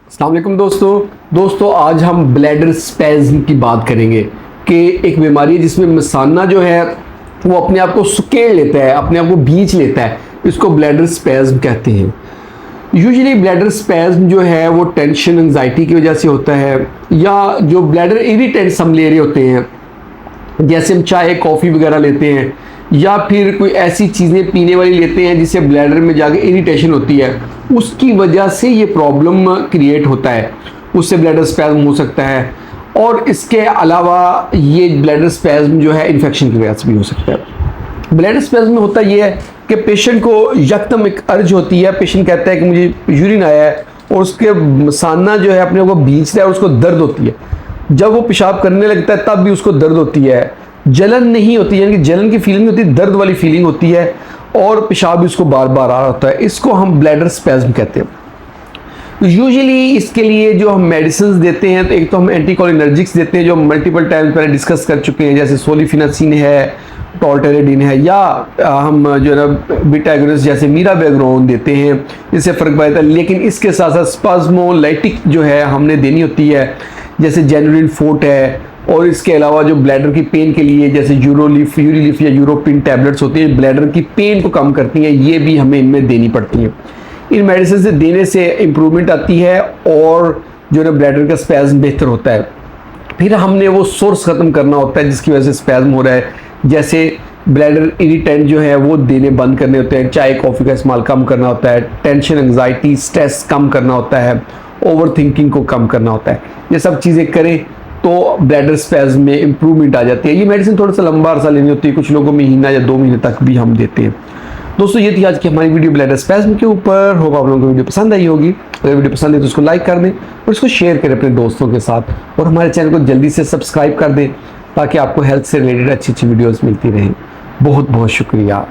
अस्सलाम वालेकुम दोस्तों आज हम ब्लैडर स्पैज़म की बात करेंगे कि एक बीमारी है जिसमें मसाना जो है वो अपने आप को सुकेड़ लेता है, अपने आप को भींच लेता है। इसको ब्लैडर स्पैज़म कहते हैं। यूजुअली ब्लैडर स्पैज़म जो है वो टेंशन एंजाइटी की वजह से होता है, या जो ब्लैडर इरिटेंट्स हम ले रहे होते हैं, जैसे हम चाय कॉफ़ी वगैरह लेते हैं या फिर कोई ऐसी चीज़ें पीने वाली लेते हैं जिससे ब्लैडर में जाके इरिटेशन होती है, उसकी वजह से ये प्रॉब्लम क्रिएट होता है, उससे ब्लैडर स्पैज़म हो सकता है। और इसके अलावा ये ब्लैडर स्पैज़म जो है इन्फेक्शन की वजह से भी हो सकता है। ब्लैडर स्पैज़म में होता ये है कि पेशेंट को यकदम एक अर्ज होती है, पेशेंट कहता है कि मुझे यूरिन आया है, और उसके मसाना जो है अपने को भींचता है और उसको दर्द होती है। जब वो पेशाब करने लगता है तब भी उसको दर्द होती है, जलन नहीं होती, यानी कि जलन की फीलिंग होती है, दर्द वाली फीलिंग होती है, और पेशाब भी उसको बार बार आ रहा होता है। इसको हम ब्लैडर स्पैज़म कहते हैं। यूजुअली इसके लिए जो हम मेडिसिन देते हैं, तो एक तो हम एंटीकोलिनर्जिक्स देते हैं जो मल्टीपल टाइम्स पहले डिस्कस कर चुके हैं, जैसे सोलिफिनासिन है, टॉल्टेरेडिन है, या हम जो है ना बीटा एगोनिस्ट जैसे मीराबेग्रोन देते हैं, इससे फ़र्क पड़ता है। लेकिन इसके साथ साथ स्पाज्मोलाइटिक जो है हमने देनी होती है, जैसे जेनुलिन फोर्ट है, और इसके अलावा जो ब्लैडर की पेन के लिए जैसे यूरिलिफ या यूरोपिन टैबलेट्स होती हैं, ब्लैडर की पेन को कम करती हैं, ये भी हमें इनमें देनी पड़ती हैं। इन मेडिसिन से देने से इम्प्रूवमेंट आती है और जो है ब्लैडर का स्पैज़म बेहतर होता है। फिर हमने वो सोर्स ख़त्म करना होता है जिसकी वजह से स्पैज़म हो रहा है, जैसे ब्लैडर इरिटेंट जो है वो देने बंद करने होते हैं, चाय कॉफ़ी का इस्तेमाल कम करना होता है, टेंशन एंजाइटी स्ट्रेस कम करना होता है, ओवर थिंकिंग को कम करना होता है। ये सब चीज़ें करें तो ब्लैडर स्पैज़म में इम्प्रूवमेंट आ जाती है। ये मेडिसिन थोड़ा सा लंबा अरसा लेनी होती है, कुछ लोगों में महीना या 2 महीने तक भी हम देते हैं। दोस्तों ये थी आज की हमारी वीडियो ब्लैडर स्पैज़म के ऊपर। होप आप लोगों को वीडियो पसंद आई होगी। अगर वीडियो पसंद है तो उसको लाइक कर दें और इसको शेयर करें अपने दोस्तों के साथ, और हमारे चैनल को जल्दी से सब्सक्राइब कर दें ताकि आपको हेल्थ से रिलेटेड अच्छी अच्छी वीडियोज़ मिलती रहें। बहुत बहुत शुक्रिया।